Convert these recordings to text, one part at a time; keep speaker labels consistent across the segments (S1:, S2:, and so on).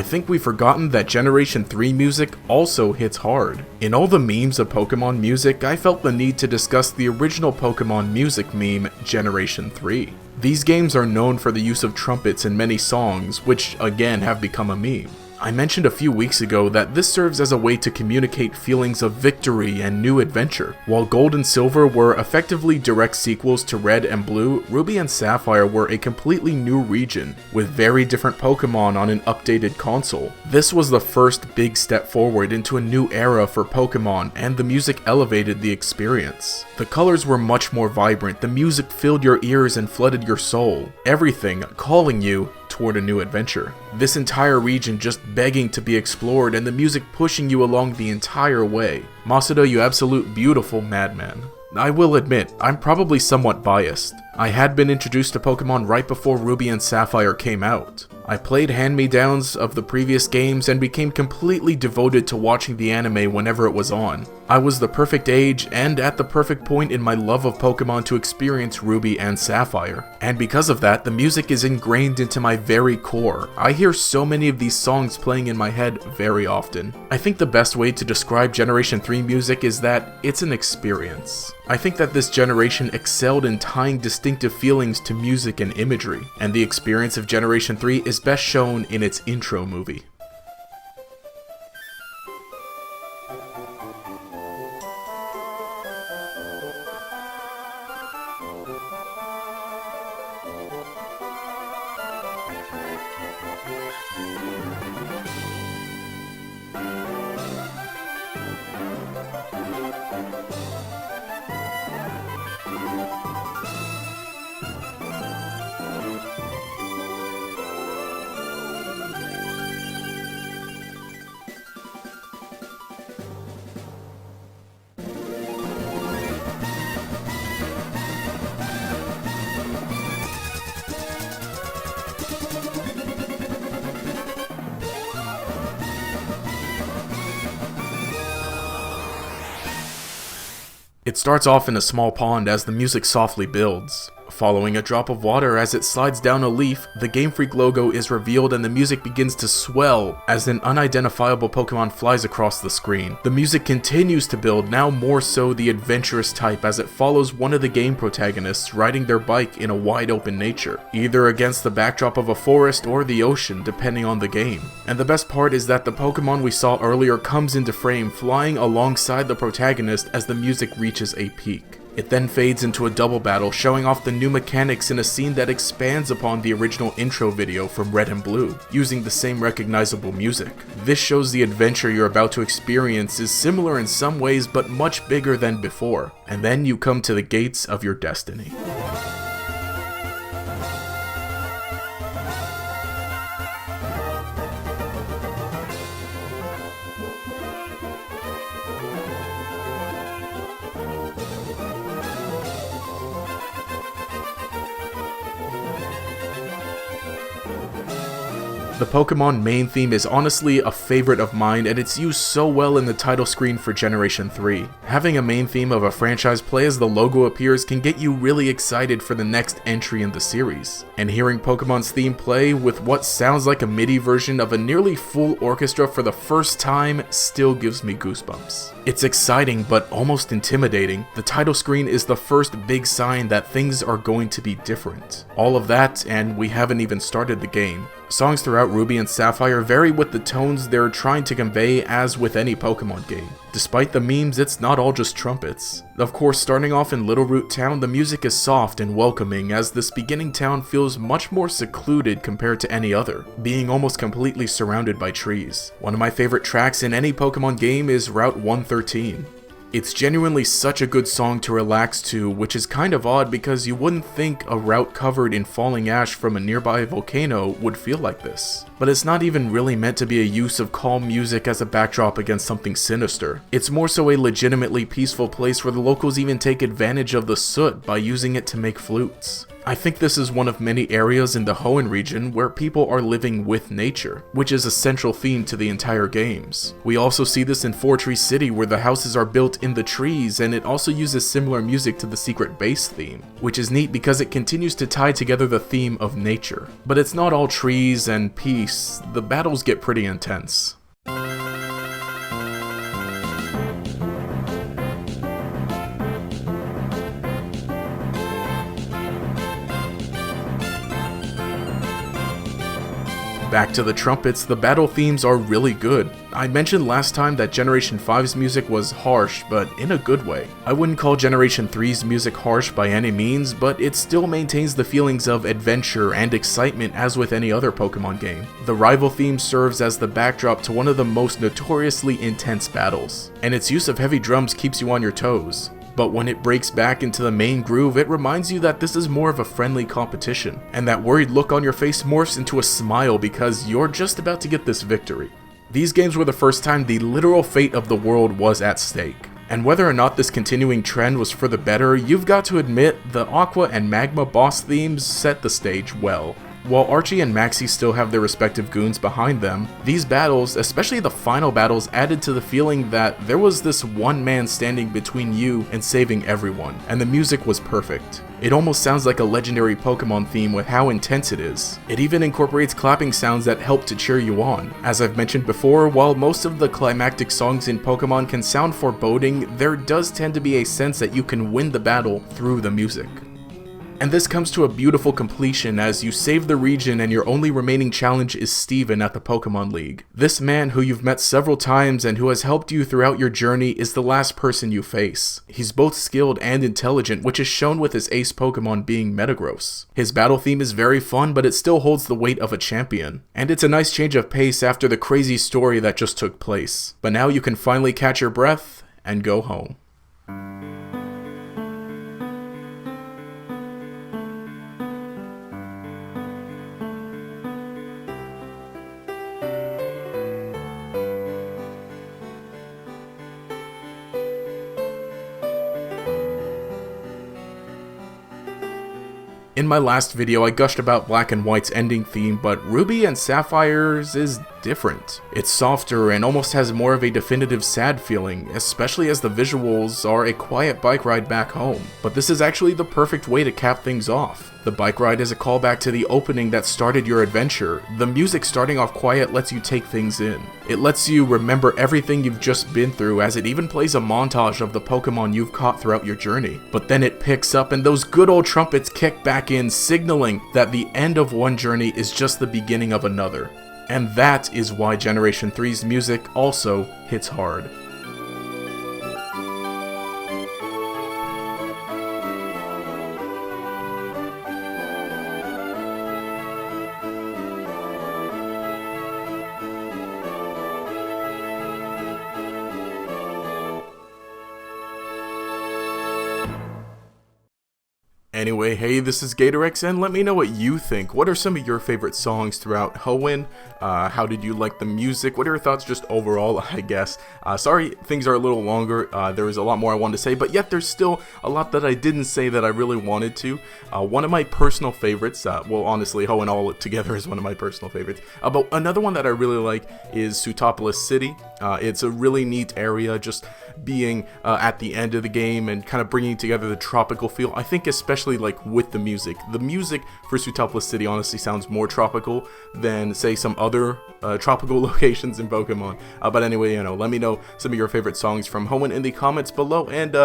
S1: I think we've forgotten that Generation 3 music also hits hard. In all the memes of Pokemon music, I felt the need to discuss the original Pokemon music meme, Generation 3. These games are known for the use of trumpets in many songs, which again have become a meme. I mentioned a few weeks ago that this serves as a way to communicate feelings of victory and new adventure. While Gold and Silver were effectively direct sequels to Red and Blue, Ruby and Sapphire were a completely new region, with very different Pokemon on an updated console. This was the first big step forward into a new era for Pokemon, and the music elevated the experience. The colors were much more vibrant, the music filled your ears and flooded your soul, everything calling you toward a new adventure. This entire region just begging to be explored and the music pushing you along the entire way. Masuda, you absolute beautiful madman. I will admit, I'm probably somewhat biased. I had been introduced to Pokemon right before Ruby and Sapphire came out. I played hand-me-downs of the previous games and became completely devoted to watching the anime whenever it was on. I was the perfect age and at the perfect point in my love of Pokemon to experience Ruby and Sapphire. And because of that, the music is ingrained into my very core. I hear so many of these songs playing in my head very often. I think the best way to describe Generation 3 music is that it's an experience. I think that this generation excelled in tying distinctive feelings to music and imagery, and the experience of Generation 3 is best shown in its intro movie. It starts off in a small pond as the music softly builds. Following a drop of water as it slides down a leaf, the Game Freak logo is revealed and the music begins to swell as an unidentifiable Pokemon flies across the screen. The music continues to build, now more so the adventurous type, as it follows one of the game protagonists riding their bike in a wide open nature, either against the backdrop of a forest or the ocean, depending on the game. And the best part is that the Pokemon we saw earlier comes into frame, flying alongside the protagonist as the music reaches a peak. It then fades into a double battle, showing off the new mechanics in a scene that expands upon the original intro video from Red and Blue, using the same recognizable music. This shows the adventure you're about to experience is similar in some ways but much bigger than before, and then you come to the gates of your destiny. The Pokemon main theme is honestly a favorite of mine, and it's used so well in the title screen for Generation 3. Having a main theme of a franchise play as the logo appears can get you really excited for the next entry in the series. And hearing Pokemon's theme play with what sounds like a MIDI version of a nearly full orchestra for the first time still gives me goosebumps. It's exciting but almost intimidating. The title screen is the first big sign that things are going to be different. All of that, and we haven't even started the game. Songs throughout Ruby and Sapphire vary with the tones they're trying to convey, as with any Pokemon game. Despite the memes, it's not all just trumpets. Of course, starting off in Little Root Town, the music is soft and welcoming, as this beginning town feels much more secluded compared to any other, being almost completely surrounded by trees. One of my favorite tracks in any Pokemon game is Route 113. It's genuinely such a good song to relax to, which is kind of odd because you wouldn't think a route covered in falling ash from a nearby volcano would feel like this. But it's not even really meant to be a use of calm music as a backdrop against something sinister. It's more so a legitimately peaceful place where the locals even take advantage of the soot by using it to make flutes. I think this is one of many areas in the Hoenn region where people are living with nature, which is a central theme to the entire games. We also see this in Fortree City, where the houses are built in the trees, and it also uses similar music to the Secret Base theme, which is neat because it continues to tie together the theme of nature. But it's not all trees and peace pace, the battles get pretty intense. Back to the trumpets, the battle themes are really good. I mentioned last time that Generation 5's music was harsh, but in a good way. I wouldn't call Generation 3's music harsh by any means, but it still maintains the feelings of adventure and excitement as with any other Pokemon game. The rival theme serves as the backdrop to one of the most notoriously intense battles, and its use of heavy drums keeps you on your toes. But when it breaks back into the main groove, it reminds you that this is more of a friendly competition, and that worried look on your face morphs into a smile because you're just about to get this victory. These games were the first time the literal fate of the world was at stake. And whether or not this continuing trend was for the better, you've got to admit the Aqua and Magma boss themes set the stage well. While Archie and Maxie still have their respective goons behind them, these battles, especially the final battles, added to the feeling that there was this one man standing between you and saving everyone, and the music was perfect. It almost sounds like a legendary Pokemon theme with how intense it is. It even incorporates clapping sounds that help to cheer you on. As I've mentioned before, while most of the climactic songs in Pokemon can sound foreboding, there does tend to be a sense that you can win the battle through the music. And this comes to a beautiful completion as you save the region and your only remaining challenge is Steven at the Pokemon League. This man, who you've met several times and who has helped you throughout your journey, is the last person you face. He's both skilled and intelligent, which is shown with his ace Pokemon being Metagross. His battle theme is very fun, but it still holds the weight of a champion. And it's a nice change of pace after the crazy story that just took place. But now you can finally catch your breath and go home. In my last video, I gushed about Black and White's ending theme, but Ruby and Sapphire's is different. It's softer and almost has more of a definitive sad feeling, especially as the visuals are a quiet bike ride back home. But this is actually the perfect way to cap things off. The bike ride is a callback to the opening that started your adventure. The music starting off quiet lets you take things in. It lets you remember everything you've just been through, as it even plays a montage of the Pokemon you've caught throughout your journey. But then it picks up and those good old trumpets kick back in, signaling that the end of one journey is just the beginning of another. And that is why Generation 3's music also hits hard. Anyway, hey, this is GatorEX, and let me know what you think. What are some of your favorite songs throughout Hoenn? How did you like the music? What are your thoughts just overall, I guess? Sorry, things are a little longer. There was a lot more I wanted to say, but yet there's still a lot that I didn't say that I really wanted to. One of my personal favorites, well, honestly, Hoenn all together is one of my personal favorites. But another one that I really like is Sootopolis City. It's a really neat area, just being at the end of the game and kind of bringing together the tropical feel. I think especially like with the music. The music for Sootopolis City honestly sounds more tropical than, say, some other tropical locations in Pokemon. But anyway, let me know some of your favorite songs from Hoenn in the comments below, and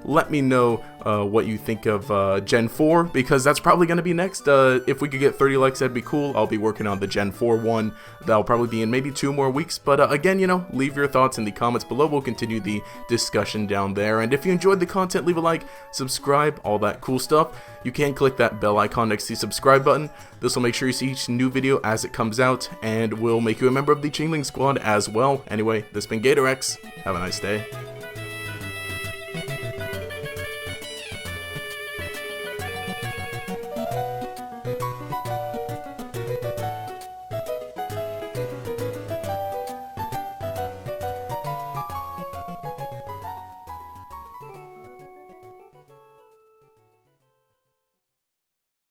S1: let me know what you think of Gen 4, because that's probably going to be next. If we could get 30 likes, that'd be cool. I'll be working on the Gen 4 one. That'll probably be in maybe 2 more weeks. But again, leave your thoughts in the comments below. We'll continue the discussion down there. And if you enjoyed the content, leave a like, subscribe, all that cool stuff. You can click that bell icon next to the subscribe button. This will make sure you see each new video as it comes out, and will make you a member of the Chingling Squad as well. Anyway, this has been GatorEX. Have a nice day.